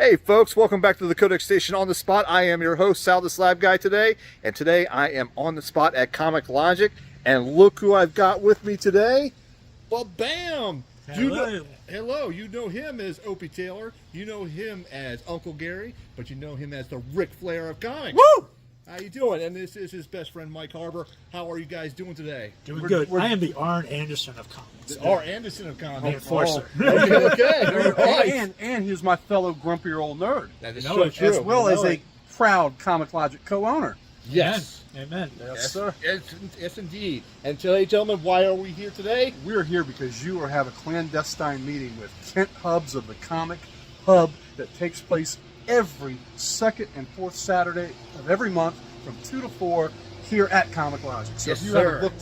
Hey folks, welcome back to the Codex Station on the Spot. I am your host, Sal the Slab Guy today, and today I am on the spot at Comic Logic, and look who I've got with me today. Well, bam! Hello. You know him as Opie Taylor, you know him as Uncle Gary, but you know him as the Ric Flair of comics. Woo! How you doing? And this is his best friend, Mike Harbour. How are you guys doing today? Doing good. I am the Arn Anderson of comics. R. Anderson of comics. Enforcer. Okay. And he's my fellow grumpy old nerd. That is You know so it. true. As well as a proud Comic Logic co-owner. Yes. Amen. Yes, sir. Yes, indeed. And today, gentlemen, why are we here today? We're here because you are having a clandestine meeting with Ken Hubbs of the Comic Hub that takes place every second and fourth Saturday of every month from 2 to 4 here at Comic Logic. So Yes, if you sir. have a book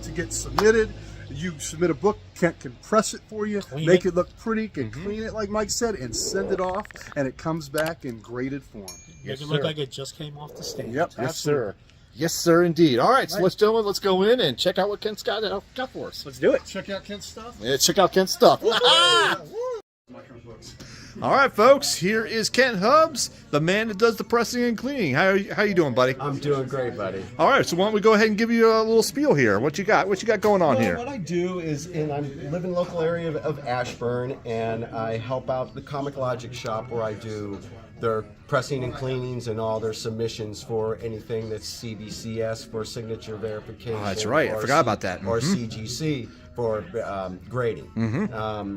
to get submitted, you submit a book, Kent can press it for you, Clean make it. it look pretty, can clean it like Mike said, and send it off, and it comes back in graded form. Make it look like it just came off the stage. Yep, Yes, sir. Yes, sir, indeed. All right, so let's go in and check out what Kent's got for us. Let's do it. Check out Kent's stuff. Yeah, check out Kent's stuff. All right, folks, here is Ken Hubbs, the man that does the pressing and cleaning. How you doing, buddy? I'm doing great, buddy. All right, so why don't we go ahead and give you a little spiel here? What you got? What you got going on here? What I do is, I live in the local area of Ashburn, and I help out the Comic Logic shop where I do their pressing and cleanings and all their submissions for anything that's CBCS for signature verification. Oh, that's right. I or forgot about that. Or CGC for grading.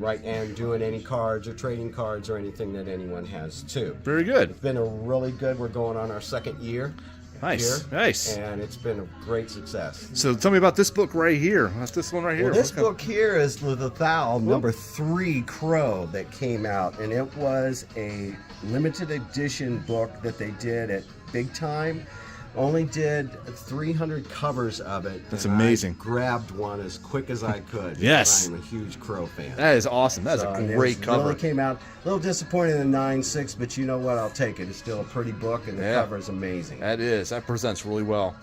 Right, and doing any cards or trading cards or anything that anyone has too. Very good. It's been a really good. We're going on our second year. Nice, Here, nice. And it's been a great success. So tell me about this book right here. That's this one right here. Well, this book here is the Thal number 3 Crow that came out, and it was a limited edition book that they did at Big Time. Only did 300 covers of it. That's and amazing. I grabbed one as quick as I could. Yes. I'm a huge Crow fan. That is awesome. That's So, a and great it cover. really came out a little disappointed in the 9.6, but you know what? I'll take it. It's still a pretty book, and the cover is amazing. That is. That presents really well.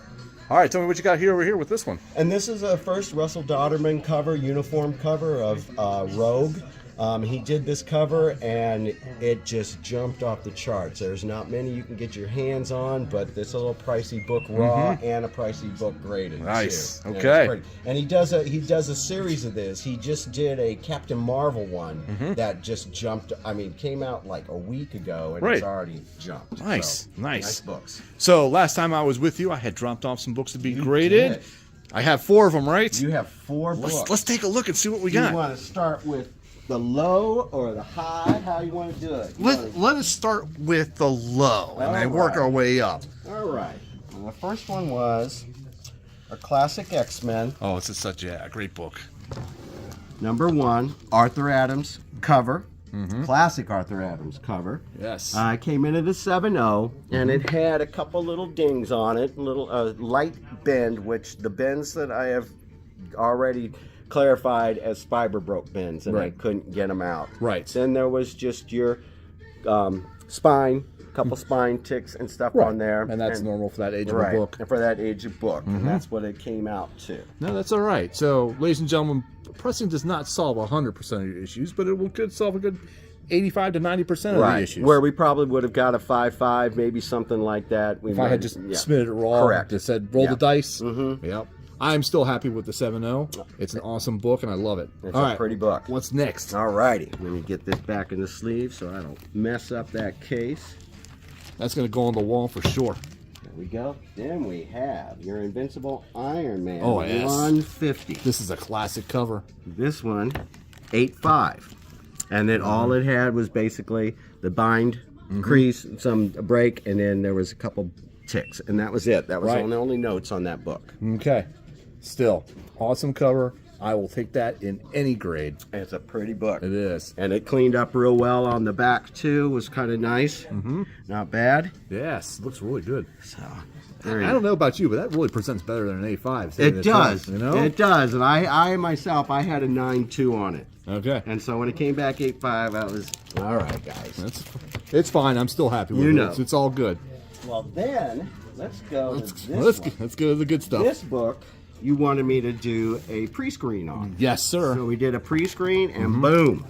All right, tell me what you got here over here with this one. And this is a first Russell Dodderman cover, uniform cover of Rogue. He did this cover, and it just jumped off the charts. There's not many you can get your hands on, but this little pricey book raw and a pricey book graded. Nice. Too. And it's Okay. pretty. And he does a series of this. He just did a Captain Marvel one that just jumped. I mean, came out like a week ago, and it's already jumped. Nice, So, nice. nice books. So last time I was with you, I had dropped off some books to be graded. did. I have 4 of them, right? You have 4 books. Let's take a look and see what we Do you got. want to start with the low or the high? How you want to do it? Let us start with the low and then work our way up. All right. And the first one was a classic X-Men, Oh, it's such a great book. number 1, Arthur Adams cover. Classic Arthur Adams cover. Yes. Came in at a 7.0, and it had a couple little dings on it, little light bend, which the bends that I have already clarified as fiber broke bends, and I couldn't get them out. Right. Then there was just your spine, couple spine ticks and stuff on there, and that's normal for that age of a book. and for that age of book, and that's what it came out to. No, that's all right. So, ladies and gentlemen, pressing does not solve 100% of your issues, but it could solve a good 85 to 90% of the issues. Where we probably would have got a 5.5, maybe something like that. if I had just submitted it raw, Correct. just said roll the dice. Yep. I'm still happy with the 7.0. It's an awesome book, and I love it. It's all a right. pretty book. What's next? All righty. Let me get this back in the sleeve so I don't mess up that case. That's going to go on the wall for sure. There we go. Then we have your Invincible Iron Man. Oh, yes. 150. This is a classic cover. This one, 8.5. And then all it had was basically the bind, crease, some break, and then there was a couple ticks. And that was it. That was the only notes on that book. Okay. Still, awesome cover. I will take that in any grade. It's a pretty book. It is. And it cleaned up real well on the back, too. Was kind of nice. Not bad. Yes, looks really good. So, I don't know about you, but that really presents better than an A5. it does. You know? It does. And I myself, I had a 9.2 on it. Okay. And so when it came back 8.5, I was, all right, guys. It's fine. I'm still happy with it. It's all good. Well, then, let's go to this one. Let's go to the good stuff. This book, you wanted me to do a pre-screen on. Yes, sir. So we did a pre-screen, and boom.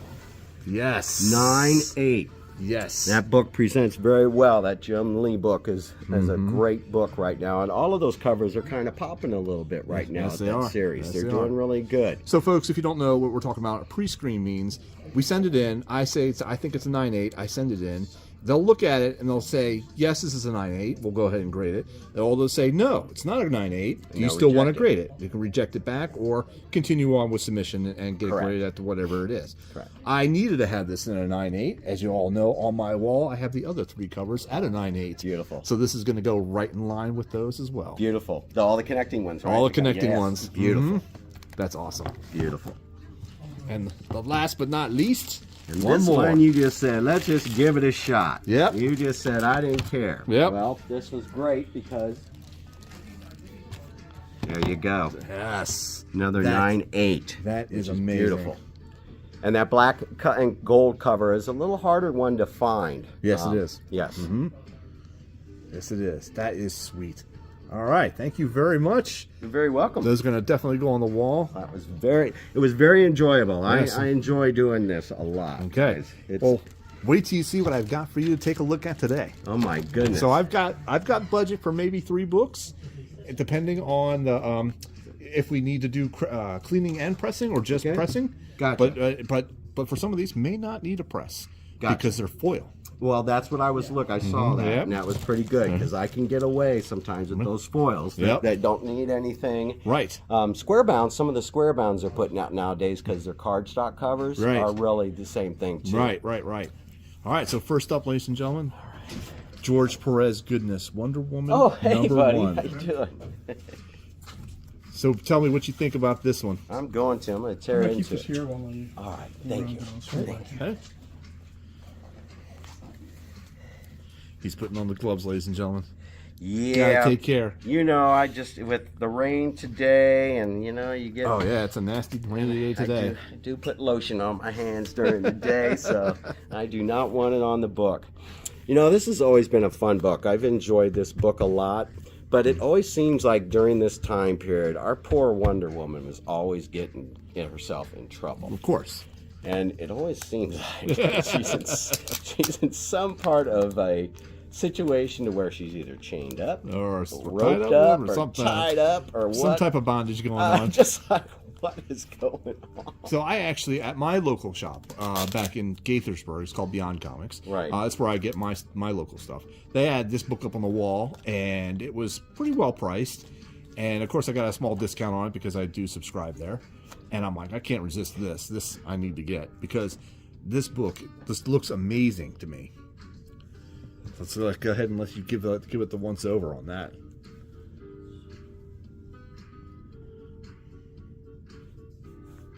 Yes. 9.8. Yes. That book presents very well. That Jim Lee book is a great book right now, and all of those covers are kind of popping a little bit right now. Yes, at they that are. series. Yes, They're they doing are. really good. So, folks, if you don't know what we're talking about, a pre-screen means we send it in. I say I think it's a 9.8. I send it in. They'll look at it and they'll say, yes, this is a 9.8. We'll go ahead and grade it. They'll say, no, it's not a 9.8. Do you still want to grade it? You can reject it back or continue on with submission and get it graded at whatever it is. Correct. I needed to have this in a 9.8. As you all know, on my wall, I have the other 3 covers at a 9.8. Beautiful. So this is going to go right in line with those as well. Beautiful. All the connecting ones, right? All the connecting ones. Beautiful. That's awesome. Beautiful. And the last but not least, And one this more. one you just said, let's just give it a shot. Yep. You just said, I didn't care. Yep. Well, this was great because there you go. Yes. Another That- 9.8. That is which amazing. Beautiful. And that black and gold cover is a little harder one to find. Yes, it is. Yes. Yes, it is. That is sweet. All right. Thank you very much. You're very welcome. Those are going to definitely go on the wall. It was very enjoyable. Yes. I enjoy doing this a lot. Okay. It's, Well, wait till you see what I've got for you to take a look at today. oh my goodness. So I've got budget for maybe 3 books, depending on the if we need to do cleaning and pressing or just Okay. pressing. Gotcha. But for some of these may not need a press Gotcha. because they're foil. Well, that's what I was looking. I saw that, Yep. and that was pretty good because I can get away sometimes with those foils Yep. that don't need anything. Right. Square bounds. Some of the square bounds they're putting out nowadays because they're cardstock covers Right. are really the same thing too. Right. All right. So first up, ladies and gentlemen, George Perez Goodness, Wonder Woman. Oh, hey, number buddy. 1. How you doing? So tell me what you think about this one. I'm going to. I'm going to tear I'm gonna into keep this it. here while I. All right. Thank you. Thank you. Okay. He's putting on the gloves, ladies and gentlemen. Yeah. Gotta take care. You know, I just with the rain today, and you know, you get. Oh yeah, it's a nasty rainy day today. I do put lotion on my hands during the day, so I do not want it on the book. You know, this has always been a fun book. I've enjoyed this book a lot, but it always seems like during this time period, our poor Wonder Woman was always getting herself in trouble. Of course. And it always seems like she's in some part of a situation to where she's either chained up, Or roped up, or tied up, or what. Some type of bondage going on. Just like, what is going on? So I actually, at my local shop back in Gaithersburg, it's called Beyond Comics. Right. That's where I get my local stuff. They had this book up on the wall, and it was pretty well priced. And of course, I got a small discount on it because I do subscribe there. And I'm like, I can't resist this. This I need to get because this book just looks amazing to me. So let's go ahead and let you give it the once over on that.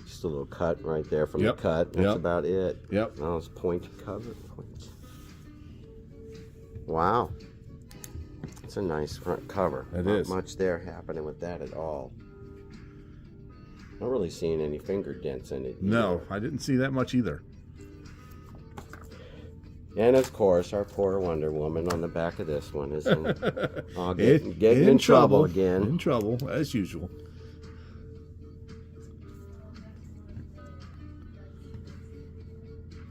Just a little cut right there from Yep. the cut. That's Yep. about it. Yep. Oh, it's pointed cover. Wow. It's a nice front cover. It Not is. much there happening with that at all. Not really seeing any finger dents in it. No, I didn't see that much either. And of course, our poor Wonder Woman on the back of this one is getting in trouble again. In trouble, as usual.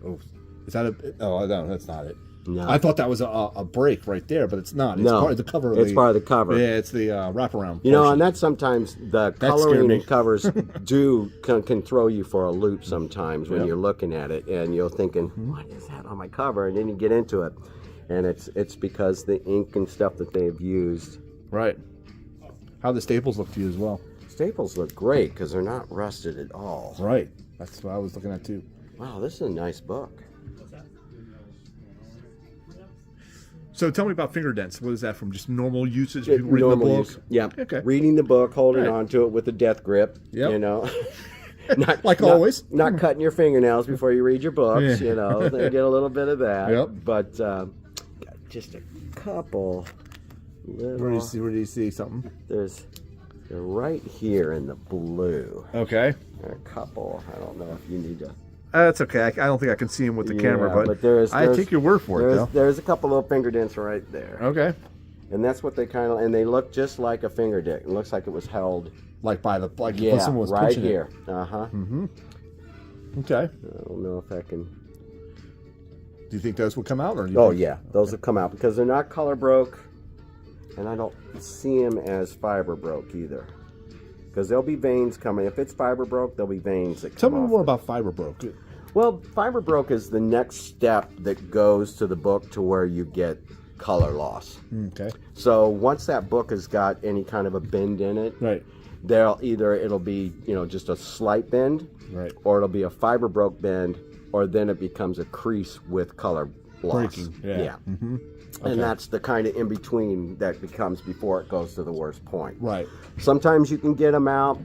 Oh, is that a? Oh, no, that's not it. No. I thought that was a break right there, but it's not. It's No, part of the cover. it's part of the cover. Yeah, it's the wraparound. You know, portion. and that's sometimes the scared coloring me. in covers can throw you for a loop sometimes when Yep. you're looking at it and you're thinking, what is that on my cover? And then you get into it, and it's because the ink and stuff that they've used. Right. How the staples look to you as well. Staples look great because they're not rusted at all. Right. That's what I was looking at too. Wow, this is a nice book. So tell me about finger dents. What is that from? Just normal usage? People reading the Normal book? use. Yeah. Okay. Reading the book, holding Right. on to it with a death grip. Yep. You know. Like always. Not cutting your fingernails before you read your books, Yeah. you know. They get a little bit of that. Yep. But just a couple little... Where do you see something? They're right here in the blue. Okay. There are a couple. I don't know if you need to... That's okay. I don't think I can see him with the camera, but there's I take your word for it, though. There's a couple little finger dents right there. Okay. And that's what they kind of... And they look just like a finger dent. It looks like it was held... Like by the Yeah, someone was right pushing here. Uh-huh. Okay. I don't know if I can... Do you think those will come out? Or do you Oh, think... yeah. Those will come out because they're not color broke. And I don't see them as fiber broke either. Because there'll be veins coming. If it's fiber broke, there'll be veins that Tell come me off. more about fiber broke. Well, fiber broke is the next step that goes to the book to where you get color loss. Okay. So once that book has got any kind of a bend in it, Right. it'll be, just a slight bend, Right. or it'll be a fiber broke bend, or then it becomes a crease with color loss. Breaking. Yeah. Mm-hmm. Okay. And that's the kind of in between that becomes before it goes to the worst point. Right. Sometimes you can get them out,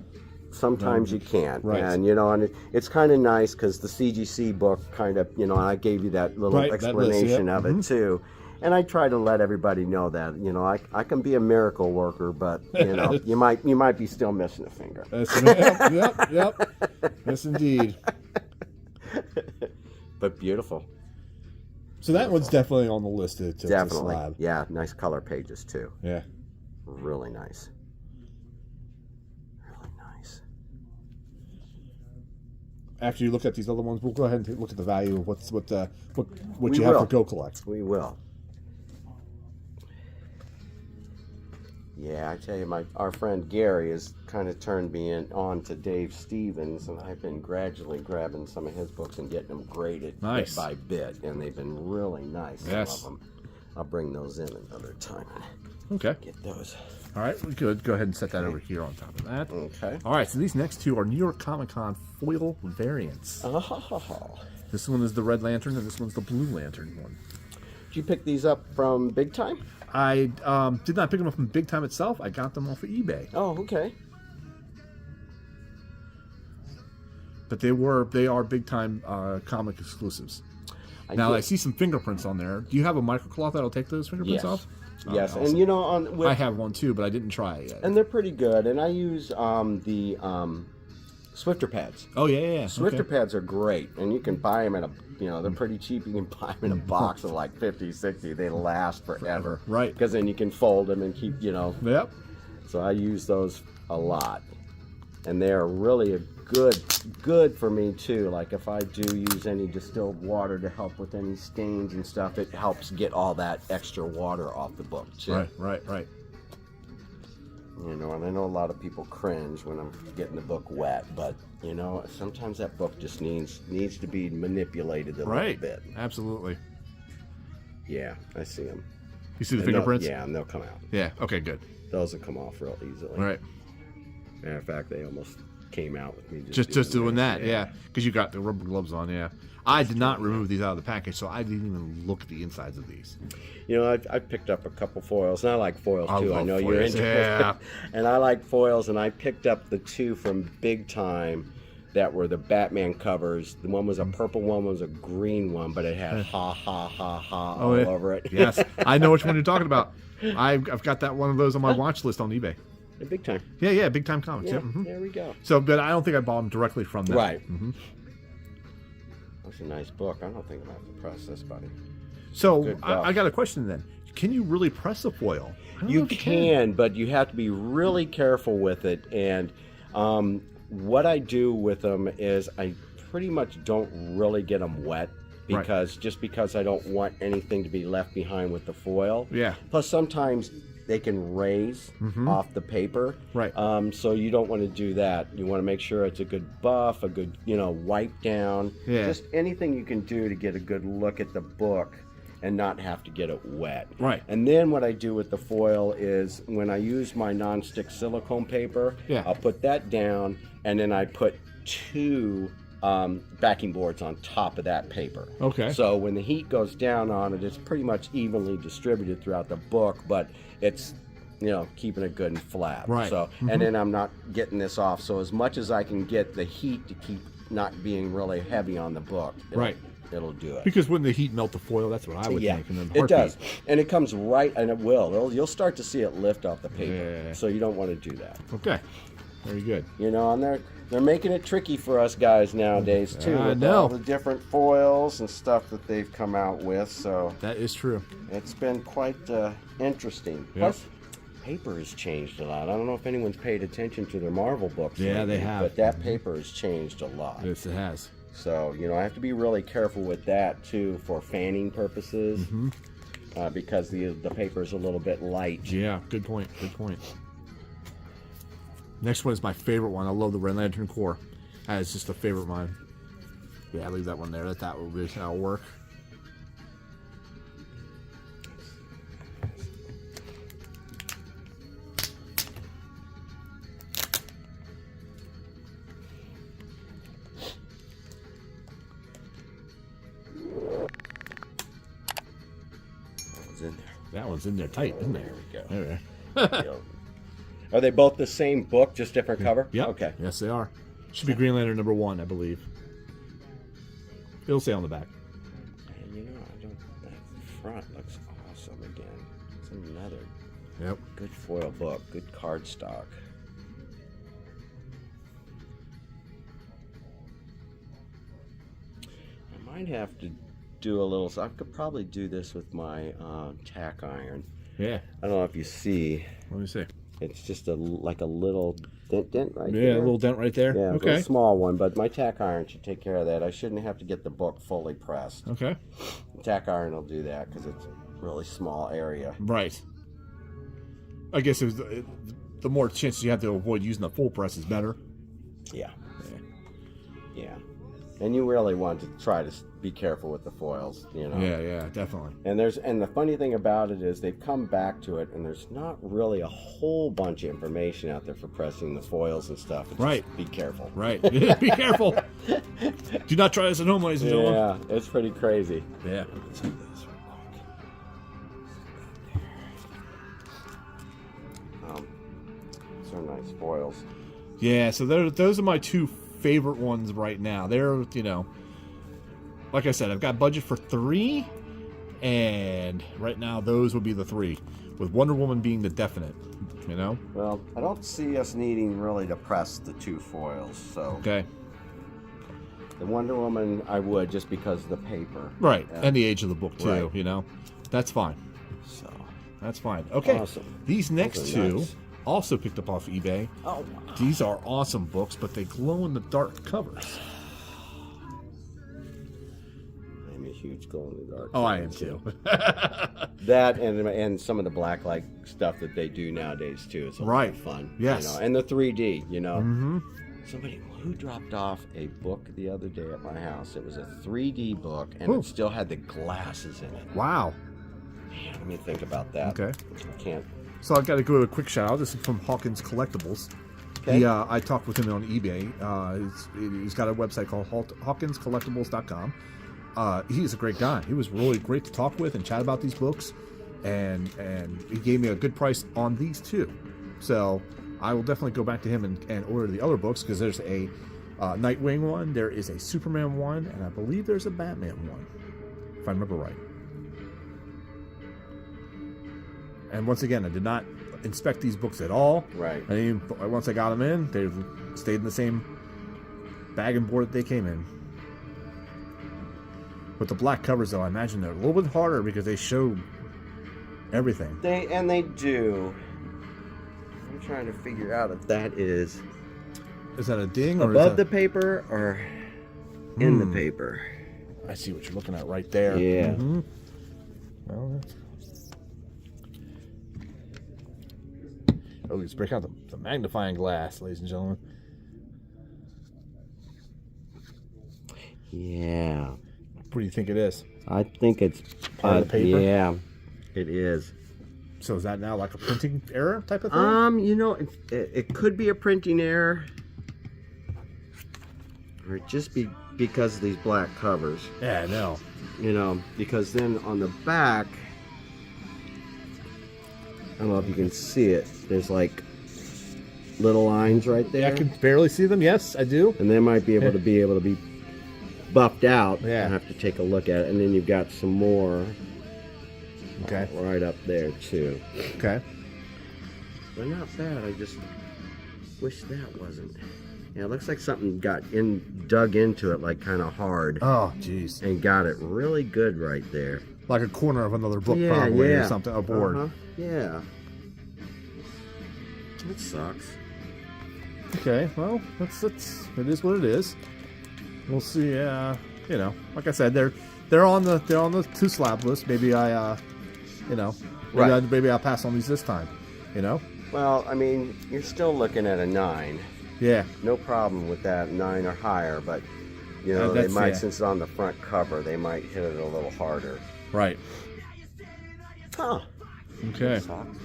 sometimes you can't. Right. And and it's kind of nice because the CGC book kind of, and I gave you that little Right, that list, explanation yeah. of it too. And I try to let everybody know that, I can be a miracle worker, but you might be still missing a finger. Yep. Yes, indeed. But beautiful. So that one's definitely on the list to Definitely. slab. Yeah, nice color pages too. Yeah. Really nice. Really nice. After you look at these other ones, we'll go ahead and look at the value of what We you have will. for Go Collect. We will. Yeah, I tell you, our friend Gary has kind of turned me on to Dave Stevens, and I've been gradually grabbing some of his books and getting them graded Nice. bit by bit, and they've been really nice. Yes. Some of them. I'll bring those in another time and Okay. get those. All right, good. Go ahead and set that over here on top of that. Okay. All right, so these next two are New York Comic Con foil variants. Oh. This one is the Red Lantern, and this one's the Blue Lantern one. Did you pick these up from Big Time? I did not pick them up from Big Time itself. I got them off of eBay. Oh, okay. But they are Big Time comic exclusives. I see some fingerprints on there. Do you have a microcloth that'll take those fingerprints Yes. off? Yes, Awesome. and I have one too, but I didn't try it yet. and they're pretty good. And I use the Swifter pads. Oh yeah. Swifter Okay. pads are great, and you can buy them in they're pretty cheap. You can buy them in a box of like 50, 60. They last forever. Right. Because then you can fold them and keep, Yep. So I use those a lot. And they're really a good for me too. Like if I do use any distilled water to help with any stains and stuff, it helps get all that extra water off the book too. Right. And I know a lot of people cringe when I'm getting the book wet, but sometimes that book just needs to be manipulated a little bit. Absolutely. Yeah, I see them. You see the fingerprints? Yeah, and they'll come out. Yeah. Okay. Good. Those will come off real easily. All right. Matter of fact, they almost came out with me Just doing that. Yeah. Because you got the rubber gloves on. Yeah. I did not remove these out of the package, so I didn't even look at the insides of these. I picked up a couple foils, and I like foils too. I know foils, you're into yeah. and I like foils, and I picked up the two from Big Time that were the Batman covers. The one was a purple one, was a green one, but it had ha ha ha ha all over it. Yes, I know which one you're talking about. I've got that one of those on my watch list on eBay. Big Time. Yeah, Big Time Comics. Yeah, Yeah, mhm. There we go. So, but I don't think I bought them directly from them. Right. Mm-hmm. That's a nice book. I don't think I'm going to have to press this, buddy. So, I got a question then. Can you really press a foil? I don't know You if can, but you have to be really careful with it. And what I do with them is I pretty much don't really get them wet because I don't want anything to be left behind with the foil. Yeah. Plus, sometimes they can raise off the paper. Right. So you don't want to do that. You want to make sure it's a good buff, a good, wipe down. Yeah. Just anything you can do to get a good look at the book and not have to get it wet. Right. And then what I do with the foil is when I use my nonstick silicone paper, I'll put that down, and then I put two backing boards on top of that paper. Okay. So when the heat goes down on it, it's pretty much evenly distributed throughout the book, but it's keeping it good and flat. Right. So and then I'm not getting this off. So as much as I can get the heat to keep not being really heavy on the book, it'll do it. Because when the heat melt the foil, that's what I would think. And then it does, and it comes right, and it will. You'll start to see it lift off the paper. Yeah. So you don't want to do that. Okay. Very good. And they're making it tricky for us guys nowadays too. I with know. all the different foils and stuff that they've come out with. So That is true. it's been quite interesting. Yep. Plus, paper has changed a lot. I don't know if anyone's paid attention to their Marvel books. Yeah, lately, they have. But that paper has changed a lot. Yes, it has. So, you know, I have to be really careful with that too for fanning purposes, because the paper is a little bit light. Yeah, good point. Good point. Next one is my favorite one. I love the Red Lantern core. That is just a favorite of mine. Yeah, I'll leave that one there. That will be, that'll work. In there. That one's in there tight, isn't there? There we There we go. Are they both the same book, just different cover? Yep. Okay. Yes, they are. Should be Green Lantern #1, I believe. It'll say on the back. And you know, that front looks awesome again. It's another Yep. good foil book, good cardstock. I might have to do a little, so I could probably do this with my tack iron. Yeah. I don't know if you see, Let me see. it's just like a little dent right Yeah, there. a little dent right there. Yeah, Okay. a small one, but my tack iron should take care of that. I shouldn't have to get the book fully pressed. Okay. The tack iron will do that because it's a really small area. Right. I guess it was the more chances you have to avoid using the full press is better. Yeah. Yeah. And you really want to try to be careful with the foils, you know. Yeah, definitely. And the funny thing about it is they've come back to it, and there's not really a whole bunch of information out there for pressing the foils and stuff. It's Right. just be careful. Right. Be careful. Do not try this at home, ladies and gentlemen. Yeah, it's pretty crazy. Yeah. Let's do this real quick. These are nice foils. Yeah, so those are my two favorite ones right now. They're, you know, like I said, I've got budget for 3, and right now those would be the 3, with Wonder Woman being the definite, you know? Well, I don't see us needing really to press the 2 foils, so Okay. the Wonder Woman I would just because of the paper. Right, and the age of the book too, Right. you know? That's fine. So That's fine. Okay. Awesome. These next Those are two, nice. also picked up off eBay. oh, These are awesome books, but they glow in the dark covers. I'm a huge glow in the dark. Oh, I fan, am too. That and some of the blacklight stuff that they do nowadays too. It's a lot Right. of fun. Yes. You know, and the 3D. You know. Mm-hmm. Somebody who dropped off a book the other day at my house. It was a 3D book, and Ooh. it still had the glasses in it. Wow. Man, let me think about that. Okay. I can't. So I've got to give a quick shout out. This is from Hawkins Collectibles. Okay. I talked with him on eBay. He's got a website called HawkinsCollectibles.com. He's a great guy. He was really great to talk with and chat about these books, and he gave me a good price on these too. So I will definitely go back to him and order the other books, because there's a Nightwing one, there is a Superman one, and I believe there's a Batman one, if I remember right. And once again, I did not inspect these books at all. Right. I mean, once I got them in, they stayed in the same bag and board that they came in. With the black covers, though, I imagine they're a little bit harder because they show everything. They do. I'm trying to figure out if that is Is that a ding or above is the that... paper or in the paper. I see what you're looking at right there. Yeah. Mm-hmm. Well, oh, let's break out the magnifying glass, ladies and gentlemen. Yeah. What do you think it is? I think it's Part of the paper? Yeah, it is. So is that now like a printing error type of thing? You know, it could be a printing error, or it just be because of these black covers. Yeah, I know. You know, because then on the back, I don't know if you can see it. There's like little lines right there, I can barely see them. Yes, I do. and they might be able to be buffed out. Yeah. I have to take a look at it, and then you've got some more. Okay. Right up there too. Okay. They're not bad. I just wish that wasn't. Yeah, it looks like something dug into it, like kind of hard, Oh, jeez. and got it really good right there. Like a corner of another book, probably, or something, a board. Uh-huh. Yeah. It sucks. Okay, well, it is what it is. we'll see. You know, like I said, they're on the 2 slab list. Maybe I, you know, maybe I'll pass on these this time. You know. Well, I mean, you're still looking at a 9. Yeah. No problem with that, 9 or higher, but you know they might, since it's on the front cover, they might hit it a little harder. Right. Huh. Okay. See if I can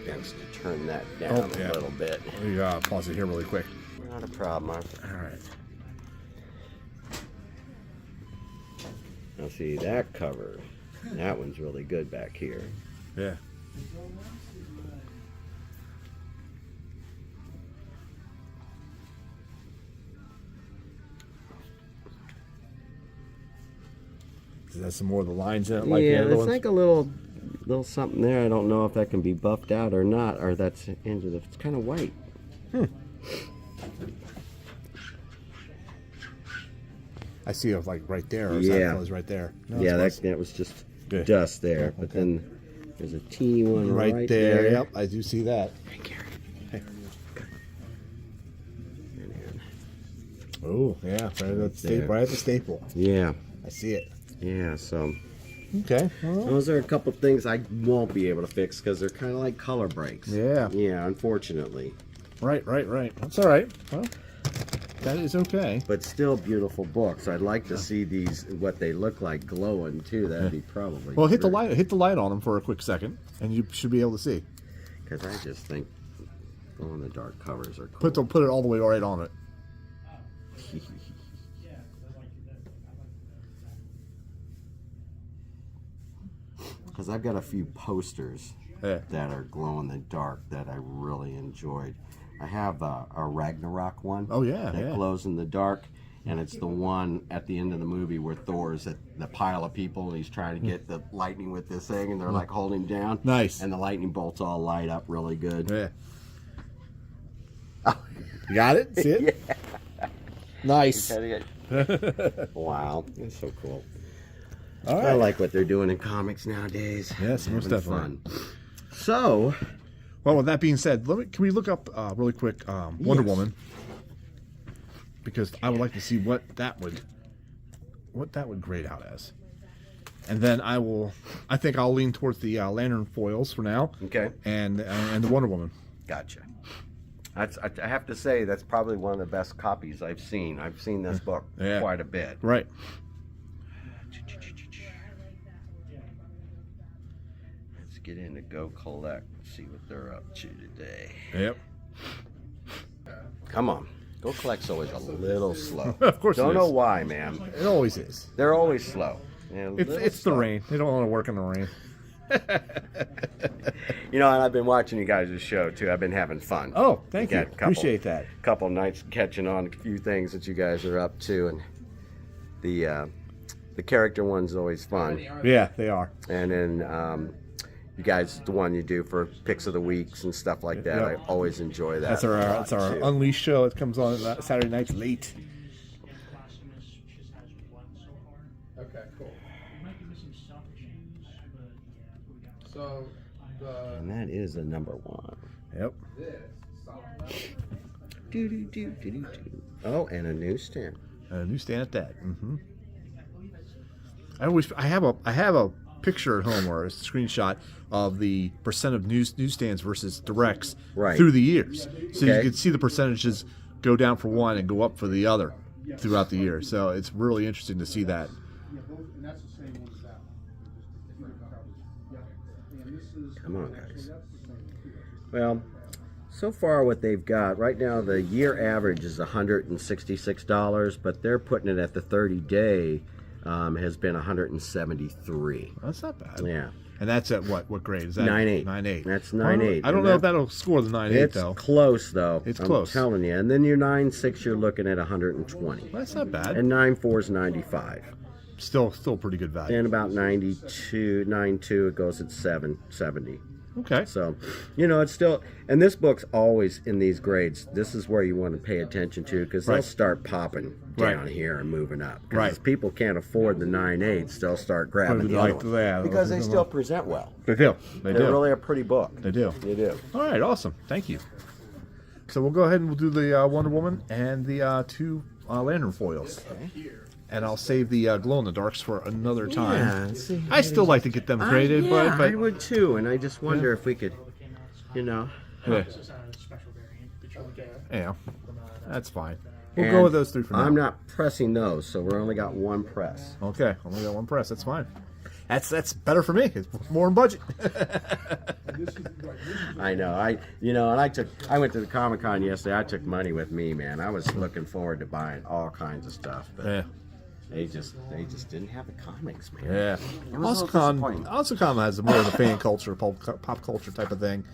get Vince to turn that down a little bit. We pause it here really quick. Not a problem. All right. Now see that cover. That one's really good back here. Yeah. That's some more of the lines in it, like the other there's ones? like a little something there. I don't know if that can be buffed out or not, or that's into the. It's kind of white. I see it like right there. Or Yeah, that was right there. No, yeah, that was just good. dust there, but then there's a teeny one right there. Yep, I do see that. Hey, Gary. Hey. Oh, yeah, right at the staple. Yeah, I see it. yeah. So Okay. Well, those are a couple things I won't be able to fix because they're kind of like color breaks. yeah. Yeah, unfortunately. Right. That's all right. Well, that is okay. But still beautiful books. I'd like to see these, what they look like, glowing too. That'd be probably. Well, hit the light on them for a quick second, and you should be able to see. Because I just think glow in the dark covers are cool. Put it all the way right on it. Because I've got a few posters that are glow in the dark that I really enjoyed. I have a Ragnarok one. Oh yeah, that glows in the dark, and it's the one at the end of the movie where Thor's at the pile of people and he's trying to get the lightning with this thing, and they're like holding him down. Nice. And the lightning bolts all light up really good. Yeah. You got it? See it? Yeah. Nice. Wow, that's so cool. All right. I like what they're doing in comics nowadays. Yes, most Having definitely. fun. So, well, with that being said, can we look up really quick Wonder Woman? Because I would like to see what that would grade out as. And then I think I'll lean towards the Lantern foils for now. okay. And the Wonder Woman. Gotcha. I have to say that's probably one of the best copies I've seen. I've seen this book quite a bit. Right. Let's get into Go Collect and see what they're up to today. Yep. Come on. Go Collect's always a little slow. Of course Don't it know is. why, man. It always is. They're always slow. Yeah, It's the rain. They don't want to work in the rain. You know, and I've been watching you guys' show too. I've been having fun. Oh, thank you. Got a couple- Appreciate that. Couple nights catching on a few things that you guys are up to, and the character one's always fun. Yeah, they are. And then you guys, the one you do for picks of the weeks and stuff like that. Yep. I always enjoy that. That's our too. Unleashed show. It comes on Saturday nights late. Okay, cool. So And that is a number 1. Yep. Oh, and a newsstand. A newsstand at that. Mm-hmm. I have a picture at home or a screenshot of the percent of newsstands versus directs through the years, so you can see the percentages go down for one and go up for the other throughout the year. So it's really interesting to see that. Come on, guys. Well, so far what they've got right now, the year average is $166, but they're putting it at the 30-day has been $173. That's not bad. Yeah. And that's at what grade is that? 9.8. 9.8. That's 9.8. I don't know if that'll score the 9.8 though. It's close though. It's I'm close. telling you. And then your 9.6, you're looking at 120. That's not bad. And 9.4 is 95. Still pretty good value. And about 92, 9.2, it goes at 770. Okay. So, you know, it's still, and this book's always in these grades. This is where you want to pay attention to because they'll start popping down here and moving up. Because if people can't afford the 9.8s, they'll start grabbing the other ones. Because they still present well. They do. They're really a pretty book. They do. They do. All right. Awesome. Thank you. So we'll go ahead and we'll do the Wonder Woman and the 2 lantern foils. Okay. And I'll save the glow-in-the-darks for another time. Yeah, see, I still like to get them graded, yeah, but I would too, and I just wonder if we could, you know. yeah. Yeah, that's fine. We'll go with those 3 for now. I'm not pressing those, so we're only got 1 press. Okay, only got 1 press. That's fine. That's better for me. It's more in budget. I know. I went to the Comic-Con yesterday. I took money with me, man. I was looking forward to buying all kinds of stuff, but Yeah. they just didn't have the comics, man. Yeah. It was a little disappointing. AwesomeCon has more of the fan culture, pop culture type of thing.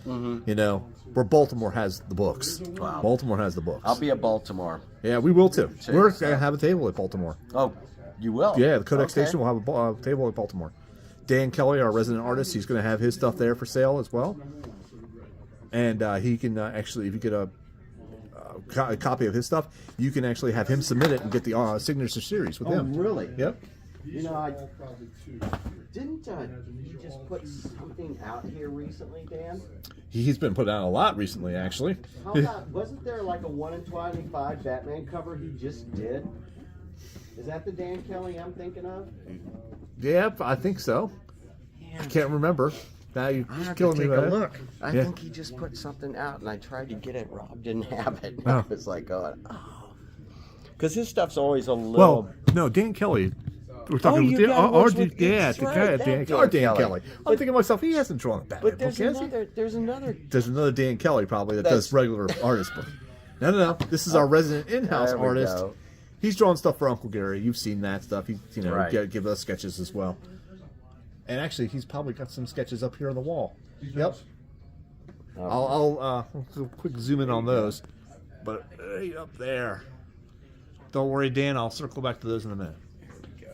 You know, where Baltimore has the books. Wow. Baltimore has the books. I'll be at Baltimore. Yeah, we will too. Sure. We're going to have a table at Baltimore. Oh, you will? Yeah, the Codex Okay. Station will have a table at Baltimore. Dan Kelly, our resident artist, he's going to have his stuff there for sale as well. And he can actually, if you get a copy of his stuff, you can actually have him submit it and get the signature series with him. Really? Yep. You know, didn't you just put something out here recently, Dan? He's been put out a lot recently, actually. How about, wasn't there like a 1 in 25 Batman cover he just did? Is that the Dan Kelly I'm thinking of? Yep, I think so. I can't remember. Now you're I have to killing me take with a that. look. I Yeah. think he just put something out, and I tried to get it. Rob didn't have it. Oh. I was like, going, oh. Because his stuff's always a little... Well, no, Dan Kelly. We're talking you got our ones with- yeah, that's the right, guy, that Dan Dan Kelly. I'm thinking to myself, he hasn't drawn a Batman But book, there's has he? another... There's another Dan Kelly probably that That's- does regular artist book. No. This is our resident in-house There we artist. go. He's drawing stuff for Uncle Gary. You've seen that stuff. He, Right. give us sketches as well. And actually, he's probably got some sketches up here on the wall. Yep. I'll quick zoom in on those. But right up there. Don't worry, Dan. I'll circle back to those in a minute.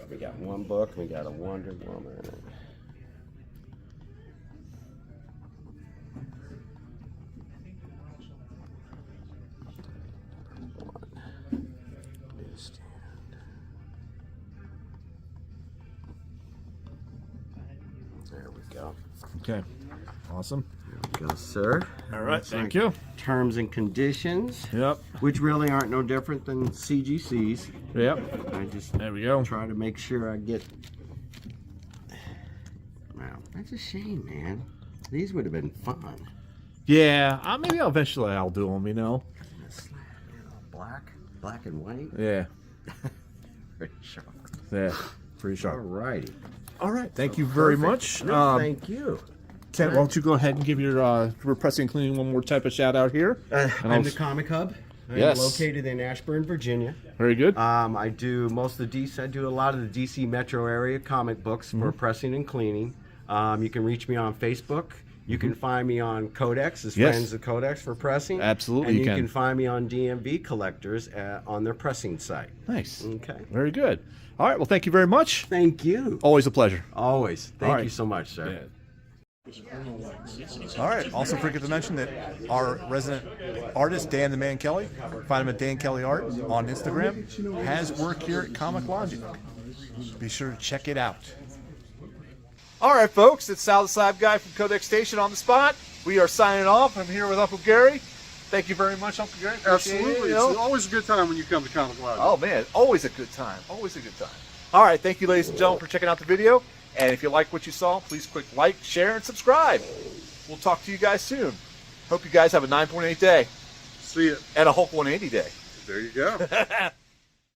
We got 1 book. We got a Wonder Woman. There we go. Okay. Awesome. There we go, sir. All right. Thank you. Terms and conditions, Yep. which really aren't no different than CGC's. Yep. I just There we go. try to make sure I get... Wow, that's a shame, man. These would have been fun. Yeah. Maybe eventually I'll do them. Black and white. Yeah. Pretty sharp. Yeah. Pretty sharp. Alrighty. All right. Thank you very much. Thank you. Ken, why don't you go ahead and give your Repressing and Cleaning one more type of shout out here? I'm the Comic Hub. I'm Yes. located in Ashburn, Virginia. Very good. I do most of the DC. I do a lot of the DC metro area comic books for pressing and cleaning. You can reach me on Facebook. You can find me on CODEX as Yes. Friends of CODEX for pressing. Absolutely, And you you can. can find me on DMV Collectors on their pressing site. Nice. Okay. Very good. All right. Well, thank you very much. Thank you. Always a pleasure. Always. All Thank right. you so much, sir. All right. Also, forget to mention that our resident artist, Dan the Man Kelly, find him at Dan Kelly Art on Instagram, has work here at Comic Logic. Be sure to check it out. All right, folks. It's Sal the Slab Guy from Codex Station on the spot. We are signing off. I'm here with Uncle Gary. Thank you very much, Uncle Gary. Appreciate it, Absolutely. you know. It's always a good time when you come to Comic Logic. Oh, man, always a good time. Always a good time. All right, thank you, ladies and gentlemen, for checking out the video. And if you like what you saw, please click like, share, and subscribe. We'll talk to you guys soon. Hope you guys have a 9.8 day See ya. and a Hulk 180 day. There you go.